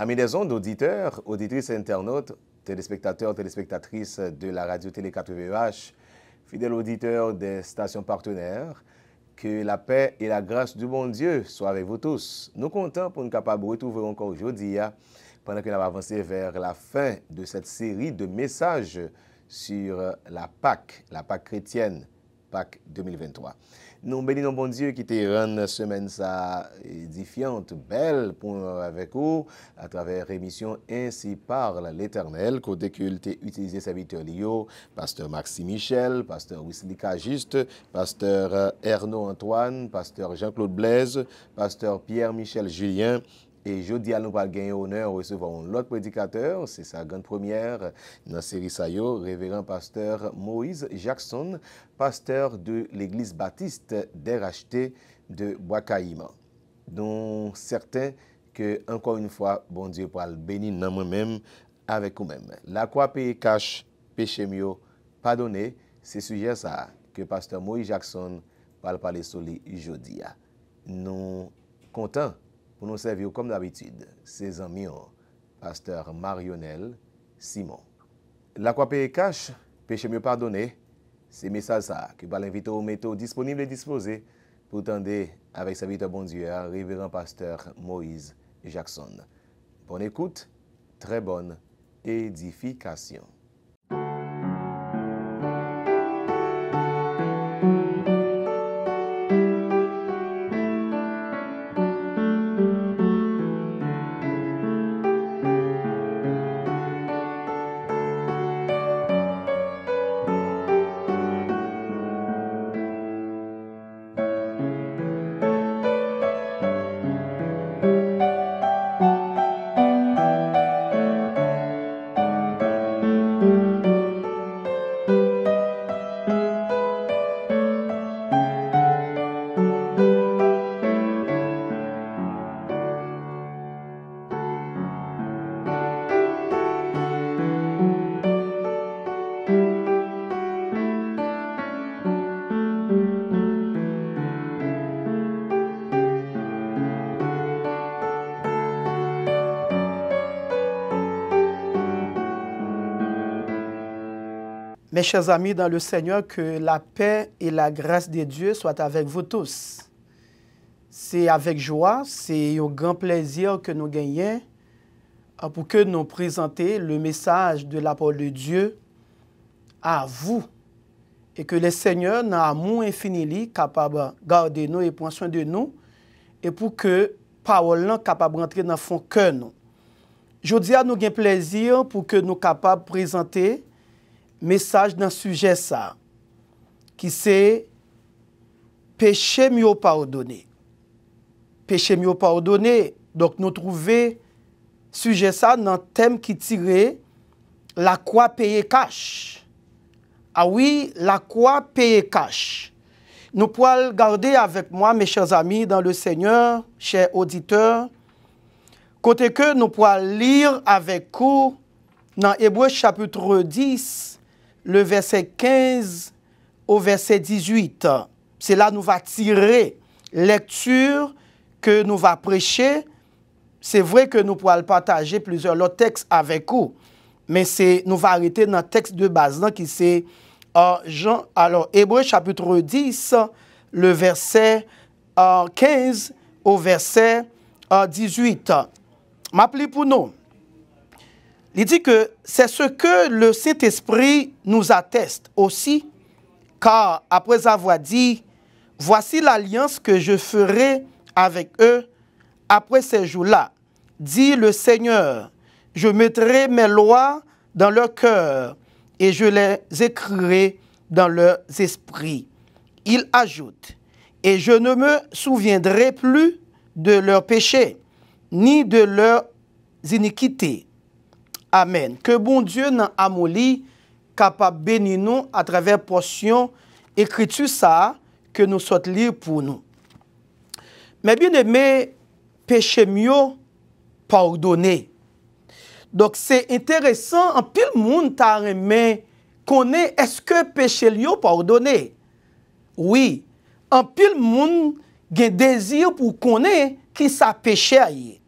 Amis des ondes, auditeurs, auditrices, internautes, téléspectateurs, téléspectatrices de la radio-télé 80H, fidèles auditeurs des stations partenaires, que la paix et la grâce du bon Dieu soient avec vous tous. Nous comptons pour nous capables de retrouver encore aujourd'hui, pendant que nous avons avancé vers la fin de cette série de messages sur la Pâque chrétienne, Pâque 2023. Nous bénissons bon Dieu qui te rend une semaine ça édifiante, belle pour avec vous, à travers l'émission Ainsi parle l'Éternel, côté que tu utilisé serviteur Lio, pasteur Maxime Michel, pasteur Wesley Cagiste, pasteur Ernaud Antoine, pasteur Jean-Claude Blaise, pasteur Pierre-Michel Julien. Et jeudi, nous allons gagner l'honneur de recevoir l'autre prédicateur, c'est sa grande première dans la série Sayo, révérend pasteur Moïse Jackson, pasteur de l'église baptiste d'RHT de Bois-Caïman. Dont certains que, encore une fois, bon Dieu pour le bénir dans moi-même avec vous-même. La croix paye cache, péché mieux, pardonner, c'est sujet ça que pasteur Moïse Jackson parle parler sur lui jeudi. Nous contents pour nous servir comme d'habitude, ses amis, pasteur Marionel Simon. La croix paye cache, péché mieux pardonné, c'est message ça que va l'inviter au métaux disponible et disposé pour tendre avec serviteur bon Dieu, révérend pasteur Moïse Jackson. Bonne écoute, très bonne édification. Mes chers amis dans le Seigneur, que la paix et la grâce de Dieu soient avec vous tous. C'est avec joie, c'est un grand plaisir que nous gagnons pour que nous présenter le message de la parole de Dieu à vous. Et que le Seigneur, dans l'amour infini, capable de garder nous et prendre soin de nous, et pour que la parole soit capable de rentrer dans le fond cœur nous. Aujourd'hui, nous avons plaisir pour que nous soyons capables de présenter message dans le sujet ça, qui c'est péché mieux pardonné. Péché mieux pardonné. Donc nous trouvons sujet ça dans le thème qui tirait la croix payée cash. Ah oui, la croix payée cash. Nous pouvons garder avec moi, mes chers amis, dans le Seigneur, chers auditeurs, côté que nous pouvons lire avec vous dans Hébreux chapitre 10, le verset 15 au verset 18. C'est là que nous va tirer lecture que nous va prêcher. C'est vrai que nous pourrons partager plusieurs autres textes avec vous, mais nous va arrêter dans le texte de base qui c'est Hébreux chapitre 10, le verset 15 au verset 18. M'appelez pour nous. Il dit que c'est ce que le Saint-Esprit nous atteste aussi, car après avoir dit, voici l'alliance que je ferai avec eux après ces jours-là, dit le Seigneur, je mettrai mes lois dans leur cœur et je les écrirai dans leurs esprits. Il ajoute, et je ne me souviendrai plus de leurs péchés, ni de leurs iniquités. Amen. Que bon Dieu n'a amoli capable de bénir nous à travers portion écriture ça que nous souhaitons lire pour nous. Mais bien aimé, péché mieux pardonner. Donc c'est intéressant, en pile monde t'a aimé connaît est-ce que péché mieux pardonner. Oui, en pile monde gen désir pour connaître qui ça péché.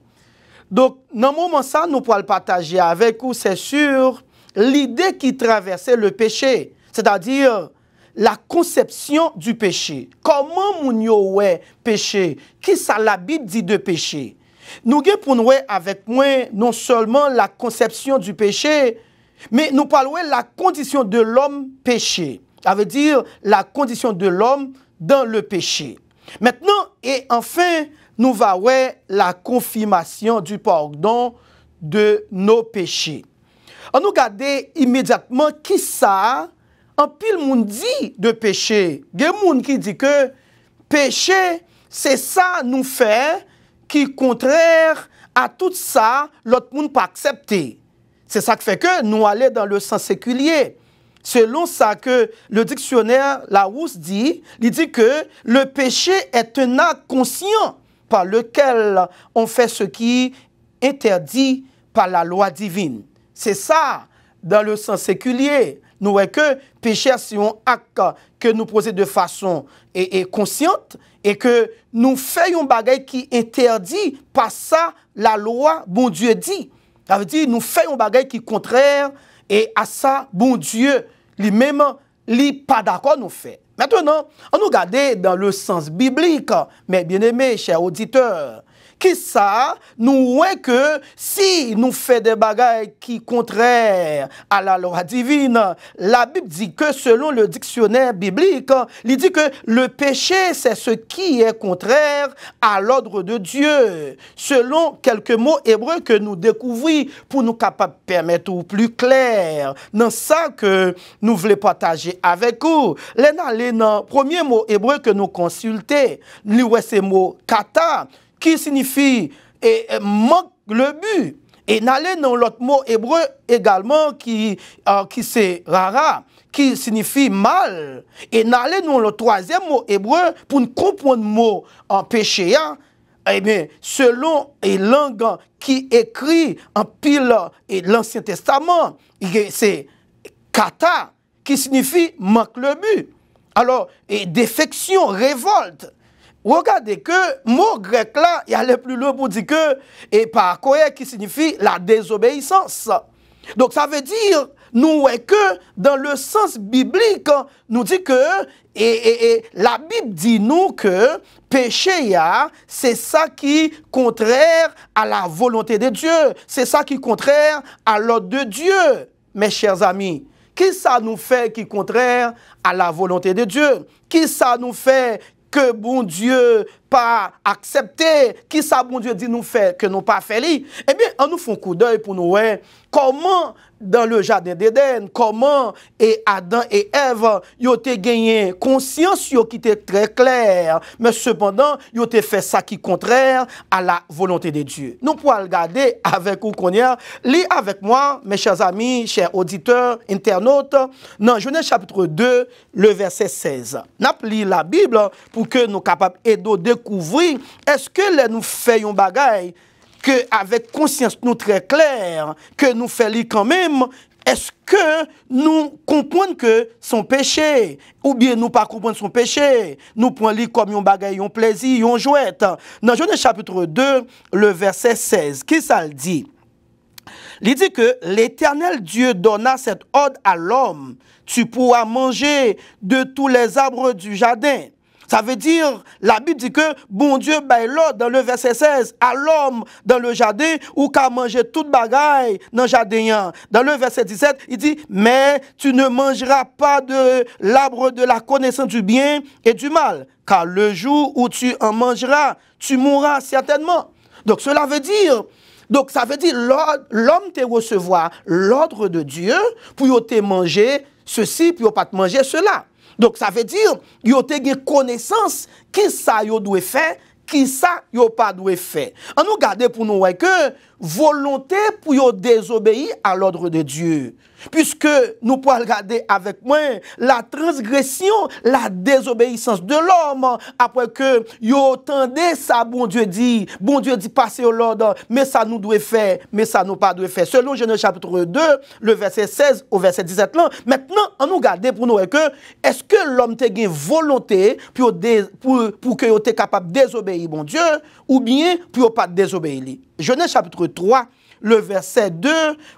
Donc, dans le moment ça, nous pourrons le partager avec vous, c'est sur l'idée qui traversait le péché, c'est-à-dire la conception du péché. Comment moun yo ouais péché? Qui ça la Bible dit de péché? Nous avons pour nous avec moi non seulement la conception du péché, mais nous parlons de la condition de l'homme péché. Ça veut dire la condition de l'homme dans le péché. Maintenant, et enfin, nous va voir la confirmation du pardon de nos péchés. On nous regarde immédiatement qui ça, en pile monde dit de péché. Il y a des gens qui dit que péché, c'est ça nous fait qui est contraire à tout ça, l'autre monde pas accepté. C'est ça qui fait que nous allons dans le sens séculier. Selon ça que le dictionnaire Larousse dit, il dit que le péché est un acte conscient par lequel on fait ce qui est interdit par la loi divine. C'est ça, dans le sens séculier. Nous voyons que péché, c'est un acte que nous posons de façon consciente et que nous faisons un bagage qui interdit par ça la loi, bon Dieu dit. Ça veut dire nous faisons un bagage qui est contraire et à ça, bon Dieu, lui-même, lui pas d'accord nous fait. Maintenant, on nous regarde dans le sens biblique, mes bien-aimés, chers auditeurs. Qui ça, nous voyons que si nous faisons des bagailles qui sont contraires à la loi divine, la Bible dit que selon le dictionnaire biblique, il dit que le péché, c'est ce qui est contraire à l'ordre de Dieu. Selon quelques mots hébreux que nous découvrons pour nous capables de permettre au plus clair, dans ça que nous voulons partager avec vous. Le premier mot hébreu que nous consultons, c'est le mot kata, qui signifie manque le but. Et n'allez dans l'autre mot hébreu également qui c'est rara, qui signifie mal. Et n'allez dans le troisième mot hébreu pour nous comprendre le mot en péché. Eh bien, selon les langues qui écrit en pile et l'Ancien Testament, c'est kata qui signifie manque le but. Alors, et défection, révolte. Regardez que le mot grec là, il y a le plus loin pour dire que, et par koé qui signifie la désobéissance. Donc ça veut dire, nous, que dans le sens biblique, nous dit que, et la Bible dit nous que péché, c'est ça qui est contraire à la volonté de Dieu. C'est ça qui est contraire à l'ordre de Dieu, mes chers amis. Qui ça nous fait qui est contraire à la volonté de Dieu? Qui ça nous fait que bon Dieu pas accepté, qui ça bon Dieu dit nous fait que nous pas fait li? Eh bien, on nous fait un coup d'œil pour nous voir comment dans le jardin d'Éden, comment et Adam et Ève ont gagné conscience qui était très claire, mais cependant, ils ont fait ça qui est contraire à la volonté de Dieu. Nous pouvons regarder avec vous, lis avec moi, mes chers amis, chers auditeurs, internautes, dans Genèse chapitre 2, le verset 16. Nous lisons la Bible pour que nous soyons capables de découvrir est-ce que nous faisons bagaille que avec conscience nous très claire que nous faisons quand même, est-ce que nous comprenons que son péché ou bien nous pas comprendre son péché, nous prenons comme un bagaille, un plaisir, un jouette. Dans Genèse chapitre 2, le verset 16, qui ça le dit? Il dit que l'Éternel Dieu donna cet ordre à l'homme: tu pourras manger de tous les arbres du jardin. Ça veut dire, la Bible dit que bon Dieu baille l'ordre dans le verset 16 à l'homme dans le jardin ou qu'à manger toute bagaille dans le jardin. Dans le verset 17, il dit, mais tu ne mangeras pas de l'arbre de la connaissance du bien et du mal, car le jour où tu en mangeras, tu mourras certainement. Donc cela veut dire, ça veut dire l'homme te recevoir l'ordre de Dieu pour te manger ceci, pour pas te manger cela. Donc, ça veut dire, il y a une connaissance qui ça doit faire, qui ça pas doit faire. On nous garde pour nous que volonté pour désobéir à l'ordre de Dieu. Puisque nous pouvons regarder avec moi la transgression, la désobéissance de l'homme après que yo tendez ça bon Dieu dit passer au l'ordre, mais ça nous doit faire, mais ça nous pas doit faire. Selon Genèse chapitre 2, le verset 16 au verset 17 là, maintenant on nous garde pour nous que est-ce que l'homme te gagne volonté pour que yo te capable de désobéir bon Dieu ou bien pour pas désobéir. Genèse chapitre 3, le verset 2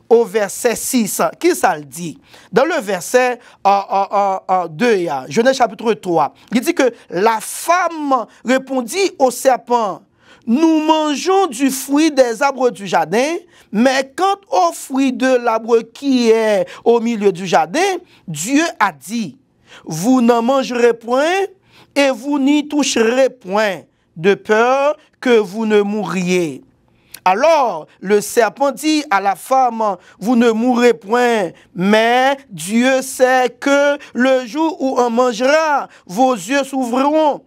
au verset 6. Qui ça le dit? Dans le verset 2, Genèse chapitre 3, il dit que la femme répondit au serpent, nous mangeons du fruit des arbres du jardin, mais quant au fruit de l'arbre qui est au milieu du jardin, Dieu a dit, vous n'en mangerez point et vous n'y toucherez point, de peur que vous ne mouriez. Alors le serpent dit à la femme, vous ne mourrez point, mais Dieu sait que le jour où on mangera, vos yeux s'ouvriront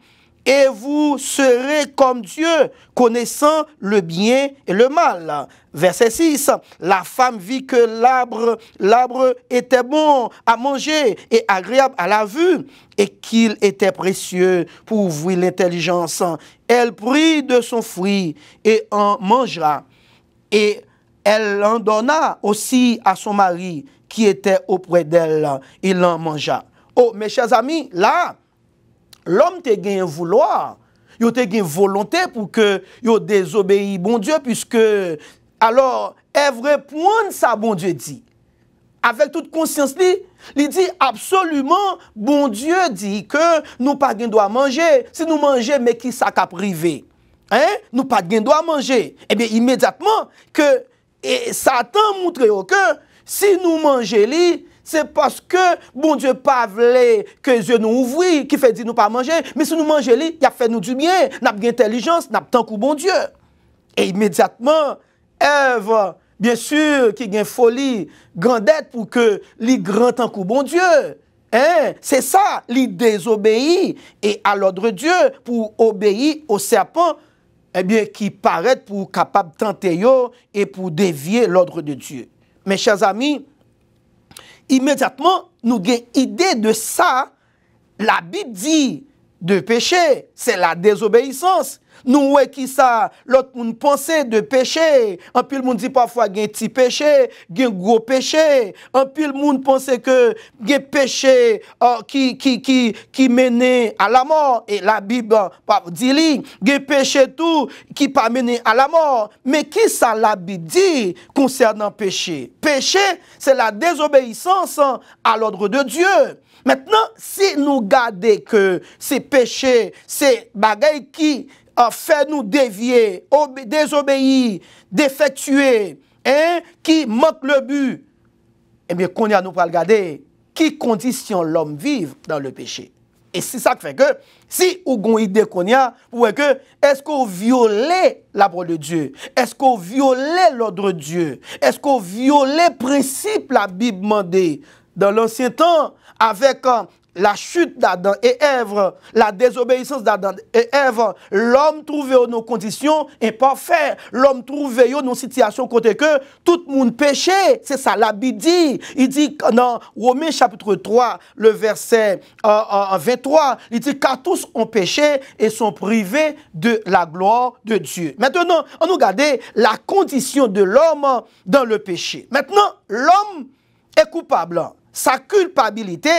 et vous serez comme Dieu, connaissant le bien et le mal. Verset 6, la femme vit que l'arbre était bon à manger et agréable à la vue, et qu'il était précieux pour ouvrir l'intelligence. Elle prit de son fruit et en mangea, et elle en donna aussi à son mari qui était auprès d'elle. Il en mangea. Oh, mes chers amis, là, l'homme te gagne vouloir, il te gagne volonté pour que il désobéisse bon Dieu, puisque alors Ève répond ça bon Dieu dit. Avec toute conscience, il dit absolument, bon Dieu dit que nous pas doit manger. Si nous mangeons, mais qui ça qu'a privé? Hein? Nous pas doit manger. Eh bien, immédiatement, que Satan montre que si nous mangeons, c'est parce que bon Dieu pas voulait que les yeux nous ouvrent, qui fait dire nous pas manger. Mais si nous mangeons, il a fait nous du bien, nous avons intelligence, nous avons tant que bon Dieu. Et immédiatement, Ève, bien sûr, qui a une folie, grandette pour que les grands tant que bon Dieu. Hein? C'est ça, il désobéit et à l'ordre de Dieu pour obéir au serpent, eh bien, qui paraît pour capable de tenter et pour dévier l'ordre de Dieu. Mes chers amis, immédiatement, nous avons idée de ça. La Bible dit de péché, c'est la désobéissance. Nous, ouais, qui ça, l'autre monde pensait de péché. Un pile monde dit parfois qu'il y a un petit péché, qu'il y a un gros péché. Un pile monde pensait que il y a un péché qui menait à la mort. Et la Bible dit, il y a un péché tout qui pas mené à la mort. Mais qui ça la Bible dit concernant péché? Péché, c'est la désobéissance à l'ordre de Dieu. Maintenant, si nous gardons que ces péchés, ces bagailles qui fait nous dévier, désobéir, défectuer, hein, qui manque le but, eh bien, qu'on y a nous pas regarder qui condition l'homme vive dans le péché. Et c'est ça qui fait que, si vous avez une idée qu'on y a, vous voyez que, est-ce qu'on viole la parole de Dieu? Est-ce qu'on viole l'ordre de Dieu? Est-ce qu'on viole le principe la Bible demandait dans l'ancien temps avec la chute d'Adam et Ève, la désobéissance d'Adam et Ève, l'homme trouvait nos conditions imparfaites. L'homme trouvait nos situations côté que tout le monde péchait. C'est ça la Bible dit. Il dit dans Romains chapitre 3, le verset 23, il dit car tous ont péché et sont privés de la gloire de Dieu. Maintenant, on nous regarde la condition de l'homme dans le péché. Maintenant, l'homme est coupable. Sa culpabilité,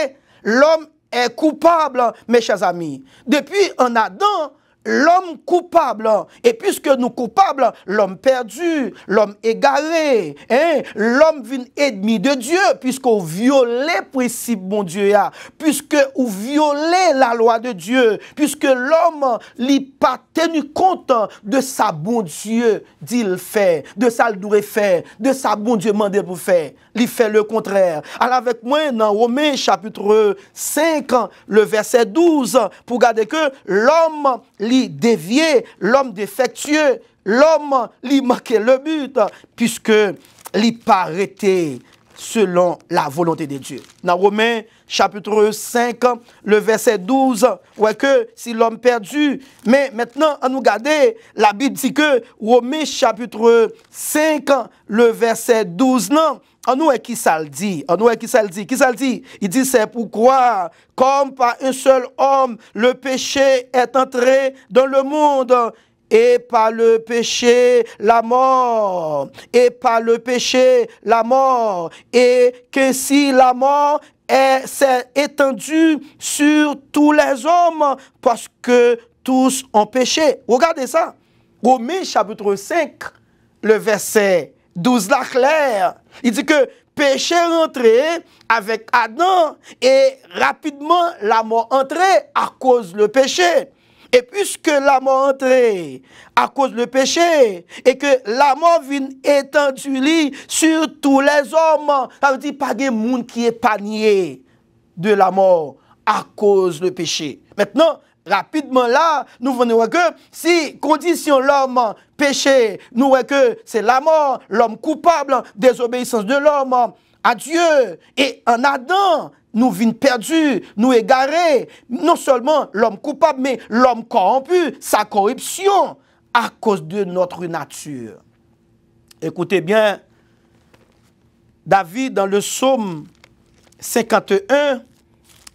l'homme est coupable, mes chers amis. Depuis en Adam, l'homme coupable. Et puisque nous coupables, l'homme perdu, l'homme égaré, hein? L'homme vient ennemi de Dieu, puisqu'on viole les principes bon Dieu, puisque on viole la loi de Dieu, puisque l'homme n'a pas tenu compte de sa bon Dieu, dit le fait, de sa le doit faire, de sa bon Dieu mandé pour faire. Il fait le contraire. Alors avec moi, dans Romains chapitre 5, le verset 12, pour garder que l'homme dévié, l'homme défectueux, l'homme lui manquait le but, puisque il pas arrêté selon la volonté de Dieu. Dans Romains chapitre 5, le verset 12, ouais que si l'homme perdu, mais maintenant, on nous regarde, la Bible dit que Romains chapitre 5, le verset 12, non, on nous est qui ça le dit? On nous est qui ça le dit? Qui ça le dit? Il dit c'est pourquoi, comme par un seul homme, le péché est entré dans le monde, et par le péché, la mort. Et par le péché, la mort. Et qu'ainsi la mort s'est étendue sur tous les hommes, parce que tous ont péché. Regardez ça. Romains chapitre 5, le verset 12 là clair. Il dit que péché rentré avec Adam et rapidement la mort entrée à cause du péché. Et puisque la mort entrée à cause du péché et que la mort vient étendue sur tous les hommes, ça veut dire pas de monde qui est épargné de la mort à cause du péché. Maintenant, rapidement là, nous voyons que si condition l'homme péché, nous voyons que c'est la mort, l'homme coupable, désobéissance de l'homme à Dieu. Et en Adam, nous vîmes perdus, nous égarés. Non seulement l'homme coupable, mais l'homme corrompu, sa corruption à cause de notre nature. Écoutez bien, David dans le psaume 51,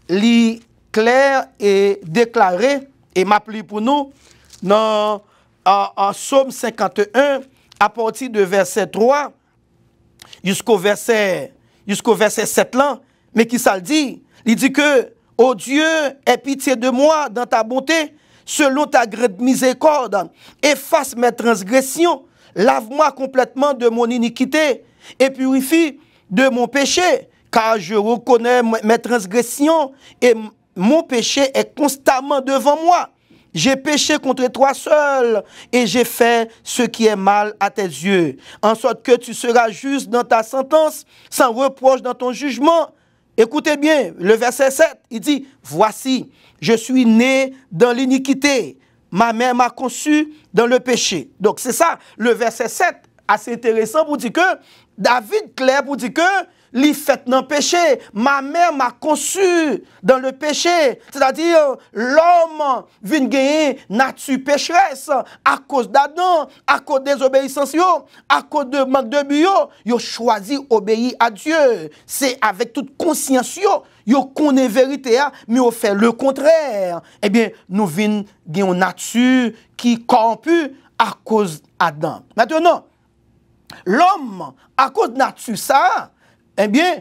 lit clair et déclaré, et m'appelle pour nous, dans en psaume 51, à partir de verset 3, jusqu'au verset 7 là, mais qui ça le dit? Il dit que, ô Dieu, aie pitié de moi dans ta bonté, selon ta grande miséricorde, efface mes transgressions, lave-moi complètement de mon iniquité, et purifie de mon péché, car je reconnais mes transgressions, et mon péché est constamment devant moi. J'ai péché contre toi seul et j'ai fait ce qui est mal à tes yeux, en sorte que tu seras juste dans ta sentence, sans reproche dans ton jugement. Écoutez bien, le verset 7, il dit, voici, je suis né dans l'iniquité, ma mère m'a conçu dans le péché. Donc c'est ça, le verset 7, assez intéressant pour dire que, David clair pour dire que, li fait dans le péché, ma mère m'a conçu dans le péché. C'est-à-dire, l'homme vient gagner nature pécheresse à cause d'Adam, à cause des obéissances, à cause de manque de but, il a choisi obéir à Dieu. C'est avec toute conscience, il connaît la vérité, mais il fait le contraire. Eh bien, nous venons gagner une nature qui corrompue à cause d'Adam. Maintenant, l'homme, à cause de nature, ça, eh bien,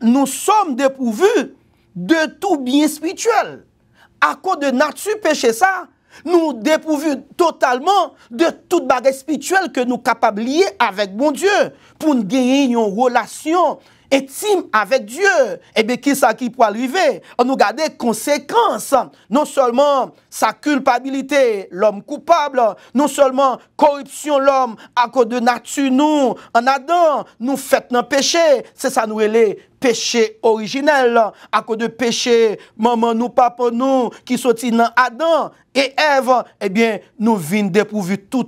nous sommes dépourvus de tout bien spirituel. À cause de nature péché ça, nous dépourvus totalement de toute bagarre spirituelle que nous capables de lier avec bon Dieu pour nous gagner une relation intime avec Dieu. Eh bien, qui ça qui peut arriver? On nous garde des conséquences. Non seulement sa culpabilité, l'homme coupable, non seulement corruption l'homme à cause de nature nous, en Adam, nous fait dans péché. C'est ça nous les péché originel, à cause de péché, maman nous, papa nous, qui sorti dans Adam et Ève, eh bien, nous vîmes dépourvus tout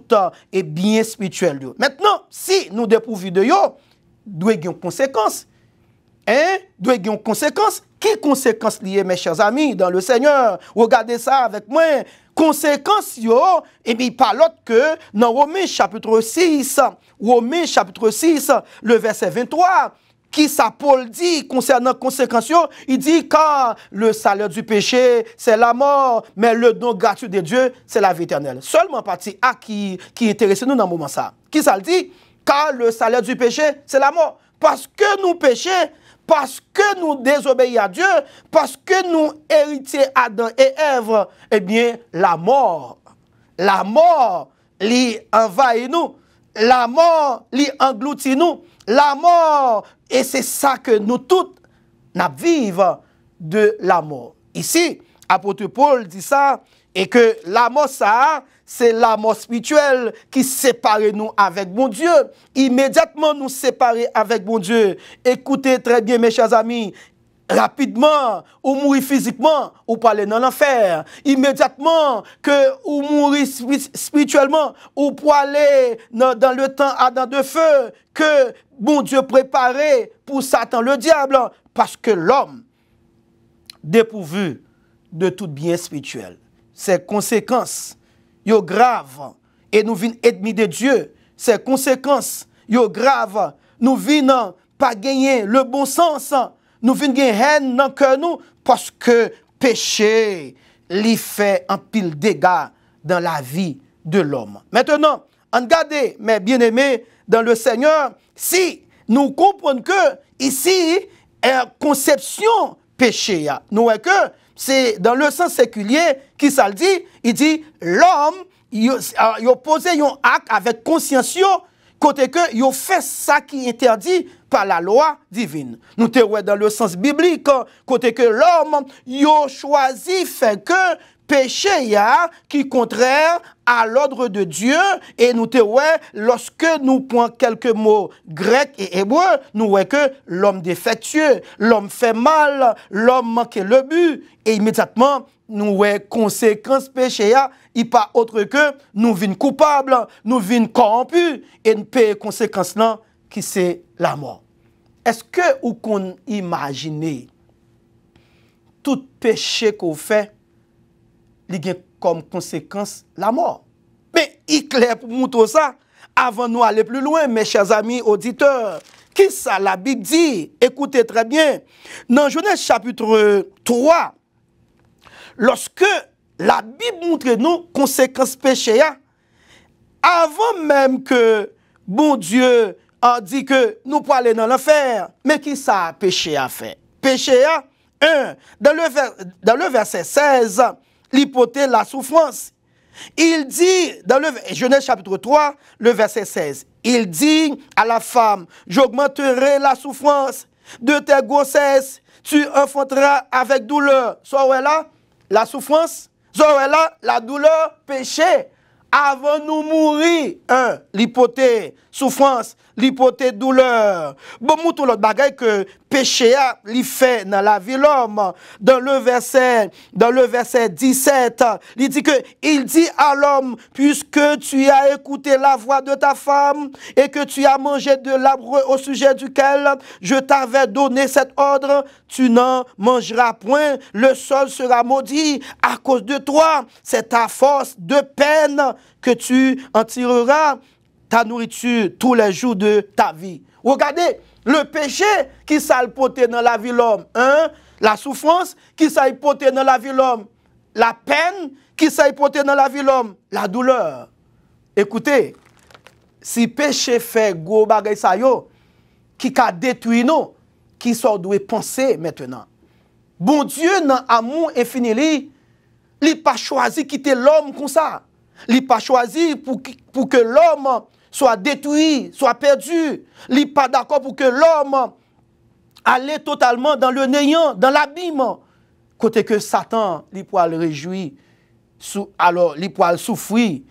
et bien spirituel. Maintenant, si nous dépourvus de yo, doit y avoir une conséquence. Doit y avoir une conséquence. Quelles conséquences liées, mes chers amis, dans le Seigneur? Regardez ça avec moi. Conséquences, et bien, pas l'autre que dans Romains chapitre 6, le verset 23, qui ça Paul dit concernant conséquences, il dit car le salaire du péché, c'est la mort, mais le don gratuit de Dieu, c'est la vie éternelle. Seulement partie A qui intéresse nous dans le moment ça. Qui ça le dit? Car le salaire du péché, c'est la mort. Parce que nous péchons, parce que nous désobéissons à Dieu, parce que nous héritions Adam et Ève, eh bien, la mort, lui envahit nous, la mort, lui engloutit nous, la mort, et c'est ça que nous tous, nous vivons de la mort. Ici, apôtre Paul dit ça, et que la mort, ça, c'est la mort spirituelle qui sépare nous avec bon Dieu. Immédiatement nous séparer avec bon Dieu. Écoutez très bien mes chers amis. Rapidement, ou mourir physiquement, ou parler dans l'enfer. Immédiatement que ou mourir spirituellement, ou pour aller dans le temps ardent de feu que bon Dieu préparé pour Satan le diable. Parce que l'homme, dépourvu de tout bien spirituel, ses conséquences, yo grave, et nous venons ennemis de Dieu. Ses conséquences, yo grave, nous venons pas gagner le bon sens, nous venons gagner haine dans le cœur nous, parce que péché, lui fait un pile dégâts dans la vie de l'homme. Maintenant, regardez, mes bien-aimés, dans le Seigneur, si nous comprenons que ici, conception péché, nous voyons que c'est dans le sens séculier qui ça le dit, il dit l'homme, il a posé un acte avec conscience, côté que yo fait ça qui est interdit par la loi divine. Nous te ouais dans le sens biblique, côté que l'homme yo choisi fait que péché ya qui contraire à l'ordre de Dieu, et nous te ouais lorsque nous prenons quelques mots grecs et hébreux, nous ouais que l'homme défectueux, l'homme fait mal, l'homme manque le but, et immédiatement nous ouais conséquence péché ya, il pas autre que nous vînes coupables, nous vînes corrompus, et nous payons conséquence là qui c'est la mort. Est-ce que ou qu'on imagine tout péché qu'on fait il y a comme conséquence la mort? Mais il est clair pour nous ça, avant de nous aller plus loin, mes chers amis auditeurs, qui ça la Bible dit? Écoutez très bien. Dans Genèse chapitre 3, lorsque la Bible montre nous conséquences péché, avant même que bon Dieu a dit que nous pouvons aller dans l'enfer, mais qui ça péché a fait? Péché a, dans le verset 16, l'hypothèse, la souffrance. Il dit, dans le Genèse chapitre 3, le verset 16, il dit à la femme, j'augmenterai la souffrance de tes grossesses, tu enfanteras avec douleur. Soit là, la souffrance, soit là, la douleur, péché. Avant nous mourir, l'hypothèse, souffrance, l'hypothèse, douleur. Bon, tout l'autre bagaille que péché a li fait dans la vie l'homme. Dans le verset 17, il dit à l'homme, puisque tu as écouté la voix de ta femme et que tu as mangé de l'arbre au sujet duquel je t'avais donné cet ordre, tu n'en mangeras point, le sol sera maudit à cause de toi. C'est ta force de peine que tu en tireras ta nourriture tous les jours de ta vie. Regardez, le péché qui s'est porté dans la vie de l'homme, la souffrance qui s'est porté dans la vie de l'homme, la peine qui s'est porté dans la vie de l'homme, la douleur. Écoutez, si péché fait gros bagay sa yo, qui a détruit nous, qui sont doit penser maintenant. Bon Dieu, dans amour infini, il n'a pas choisi quitter l'homme comme ça. Il n'a pas choisi pour que l'homme soit détruit, soit perdu. Il n'est pas d'accord pour que l'homme aille totalement dans le néant, dans l'abîme. Côté que Satan, il pourra le réjouir, alors il pourra le souffrir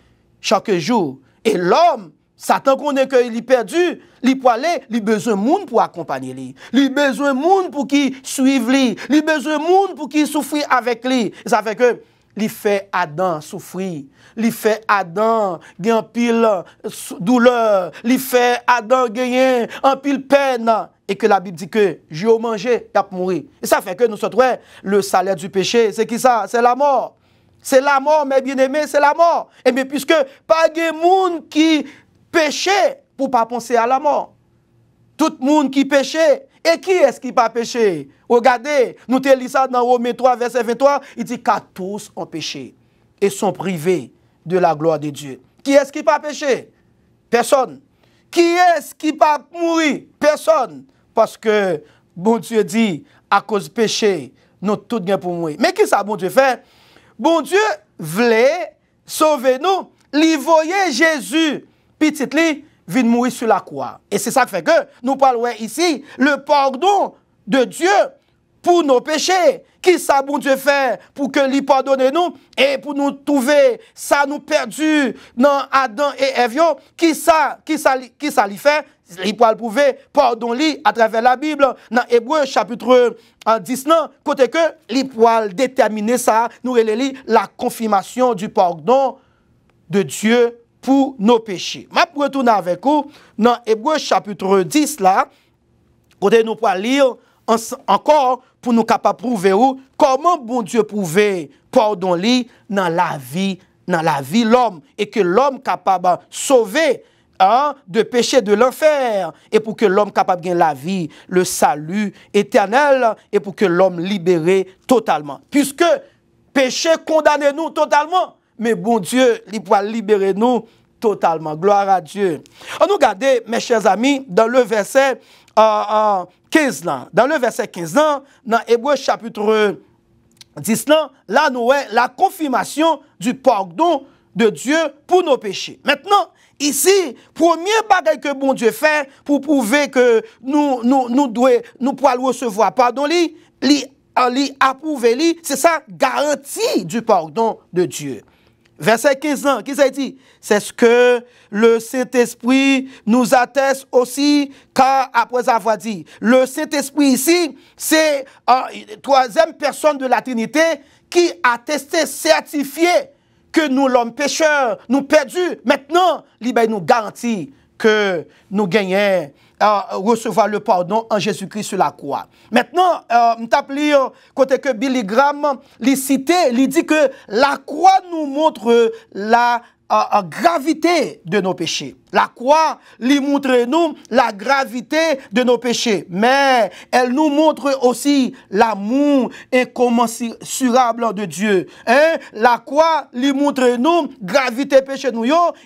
chaque jour. Et l'homme, Satan connaît qu'il est perdu, il pourra aller, il a besoin de monde pour accompagner lui. Il a besoin de monde pour qu'il suive lui. Il a besoin de monde pour qu'il souffre avec lui. Ça fait que il fait Adam souffrir, il fait Adam gagner pile douleur, il fait Adam gagner en pile peine, et que la Bible dit que j'ai mangé, il a mouru. Et ça fait que nous sommes le salaire du péché, c'est qui ça? C'est la mort. C'est la mort, mes bien-aimés, c'est la mort. Et bien puisque pas de monde qui péchait pour pas penser à la mort. Tout le monde qui péchait. Et qui est-ce qui pas péché? Regardez, nous te lisons ça dans Romains 3, verset 23, il dit qu'à tous ont péché et sont privés de la gloire de Dieu. Qui est-ce qui pas péché? Personne. Qui est-ce qui pas mourir? Personne. Parce que bon Dieu dit, à cause du péché, nous tout bien pour mourir. Mais qui ça bon Dieu fait? Bon Dieu voulait sauver nous. Il voyait Jésus, petit li, vient mourir sur la croix. Et c'est ça qui fait que nous parlons ici le pardon de Dieu pour nos péchés. Qui ça bon Dieu fait pour que lui pardonne nous et pour nous trouver ça nous perdu dans Adam et Ève? Qui ça lui fait? Il peut le prouver pardon lui à travers la Bible dans Hébreux chapitre 10 côté que il peut déterminer ça nous relève la confirmation du pardon de Dieu pour nos péchés. Je vais retourner avec vous dans Hébreux chapitre 10 là, côté nous pour lire encore pour nous capable prouver comment bon Dieu pouvait pardon lui dans la vie l'homme et que l'homme capable sauver de péché de l'enfer et pour que l'homme capable de gagner la vie, le salut éternel et pour que l'homme libéré totalement. Puisque péché condamne nous totalement, mais bon Dieu, il pourra libérer nous totalement. Gloire à Dieu. On nous regarde, mes chers amis, dans le verset 15 là. Dans le verset 15 là, dans Hébreux chapitre 10 là, nous avons la confirmation du pardon de Dieu pour nos péchés. Maintenant, ici, premier bagage que bon Dieu fait pour prouver que nous pouvons recevoir pardon, approuver, c'est ça, garantie du pardon de Dieu. Verset 15 ans, qui ça dit? C'est ce que le Saint-Esprit nous atteste aussi, car après avoir dit, le Saint-Esprit ici, c'est troisième personne de la Trinité qui atteste, certifié que nous, l'homme pécheur, nous perdus. Maintenant, il nous garantit que nous gagnons recevoir le pardon en Jésus-Christ sur la croix. Maintenant, je t'appelle côté que Billy Graham lui cité, il dit que la croix nous montre la gravité de nos péchés. La croix lui montre nous la gravité de nos péchés, mais elle nous montre aussi l'amour incommensurable de Dieu. Hein? La croix lui montre nous gravité péché nous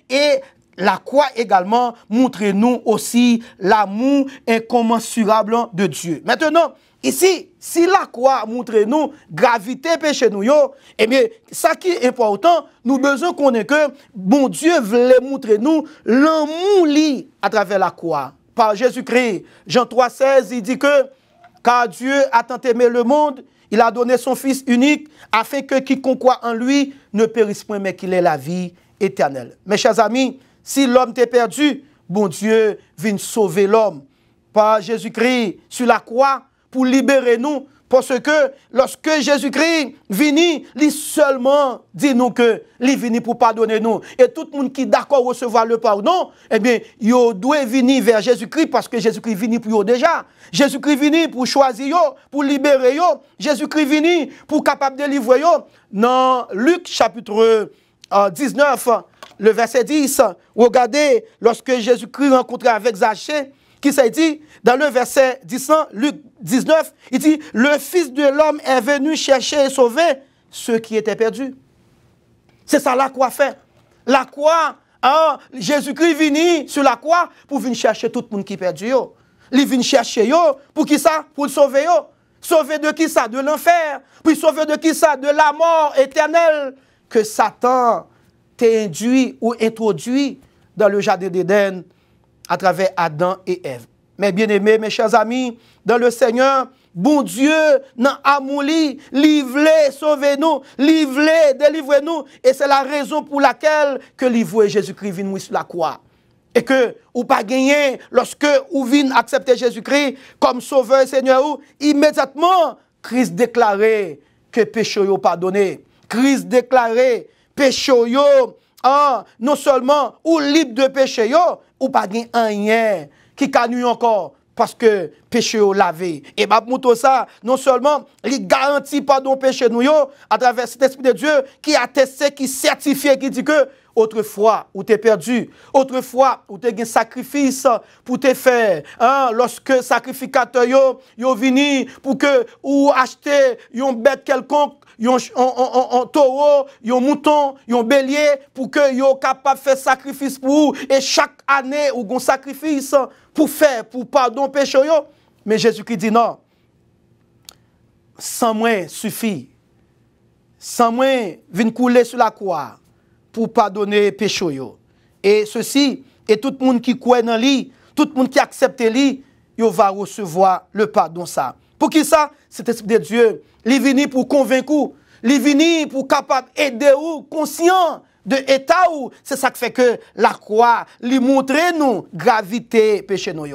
et la croix également montre-nous aussi l'amour incommensurable de Dieu. Maintenant, ici, si la croix montre-nous gravité péché nous, eh bien, ça qui est important, nous besoin qu'on ait que bon Dieu voulait montrer nous l'amour li à travers la croix. Par Jésus-Christ, Jean 3,16, il dit que car Dieu a tant aimé le monde, il a donné son Fils unique afin que quiconque croit en lui ne périsse point, mais qu'il ait la vie éternelle. Mes chers amis, si l'homme t'est perdu, bon Dieu vient sauver l'homme par Jésus-Christ sur la croix pour libérer nous. Parce que lorsque Jésus-Christ vient, il seulement dit nous que il vient pour pardonner nous. Et tout le monde qui est d'accord recevoir le pardon, eh bien, il doit venir vers Jésus-Christ parce que Jésus-Christ vient pour eux déjà. Jésus-Christ vient pour choisir eux, pour libérer eux. Jésus-Christ vient pour capable de délivrer eux. Dans Luc chapitre 19, le verset 10, regardez, lorsque Jésus-Christ rencontrait avec Zachée, qui s'est dit, dans le verset 10, Luc 19, il dit, le Fils de l'homme est venu chercher et sauver ceux qui étaient perdus. C'est ça la croix fait. La croix, Jésus-Christ vient sur la croix pour venir chercher tout le monde qui est perdu. Il vient chercher pour qui ça? Pour le sauver. Sauver de qui ça? De l'enfer. Puis sauver de qui ça? De la mort éternelle que Satan t'est induit ou introduit dans le jardin d'Éden à travers Adam et Ève. Mais bien aimés, mes chers amis, dans le Seigneur, bon Dieu, dans l'amour, il voulait sauver nous, il voulait délivrer nous. Et c'est la raison pour laquelle que Jésus-Christ vient sur la croix. Et que ou pas gagner lorsque ou vient accepter Jésus-Christ comme sauveur et Seigneur, immédiatement, Christ déclarait que péché est pardonné. Christ déclarait péché non seulement ou libre de péché ou pas gain rien qui canue encore parce que péché au lavé. Et m'a montre ça non seulement il garantit pardon péché nous à travers cet esprit de Dieu qui atteste, qui certifie, qui dit que autrefois où t'es perdu, autrefois où t'es un sacrifice pour te faire, lorsque sacrificateur yo vini pour que ou acheter une bête quelconque, un taureau, un mouton, un bélier, pour que yo capable de faire sacrifice pour vous. Et chaque année, ou un sacrifice pour faire, pour pardon péché. Mais Jésus-Christ dit non. Sans moi suffit. Sans moi, vient couler sur la croix pour pardonner péché. Et ceci, et tout le monde qui croit dans lui, tout le monde qui accepte lui, il va recevoir le pardon ça. Pour qui ça? Cet esprit de Dieu, il est venu pour convaincre, il est venu pour capable aider ou conscient de l'état ou c'est ça qui fait que la croix lui montre nous gravité péché nous.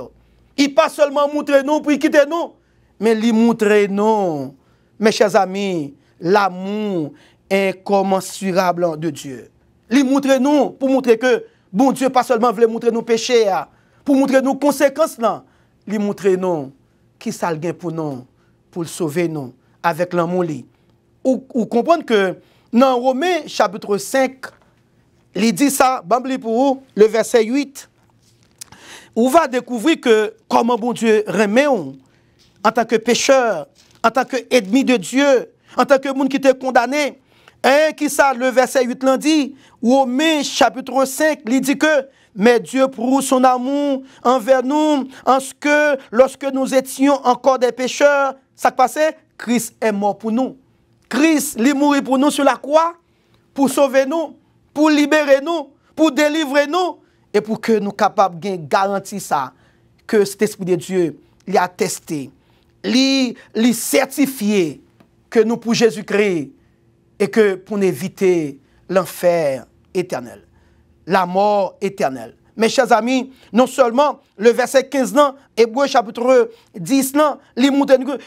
Il pas seulement montre nous pour quitter nous, mais il montre nous, mes chers amis, l'amour incommensurable de Dieu. Il montre nous pour montrer que bon Dieu pas seulement voulait montrer nous péché, pour montrer nous conséquences là, il montre nous qui ça le gain pour nous, pour le sauver nous avec l'amour li. Ou comprendre que dans Romains chapitre 5, il dit ça, bambli pour vous, le verset 8. On va découvrir que comment bon Dieu remet en tant que pécheur, en tant qu'ennemi de Dieu, en tant que monde qui était condamné. Qui ça, le verset 8 l'en dit, Romains chapitre 5, il dit que mais Dieu prouve son amour envers nous, en ce que lorsque nous étions encore des pécheurs, ça passait, Christ est mort pour nous. Christ, il est mort pour nous sur la croix, pour sauver nous, pour libérer nous, pour délivrer nous. et pour que nous capables de garantir ça, que cet Esprit de Dieu l'y a testé, l'y certifié que nous pour Jésus-Christ et que pour éviter l'enfer éternel, la mort éternelle. Mes chers amis, non seulement le verset 15, Hébreu chapitre 10,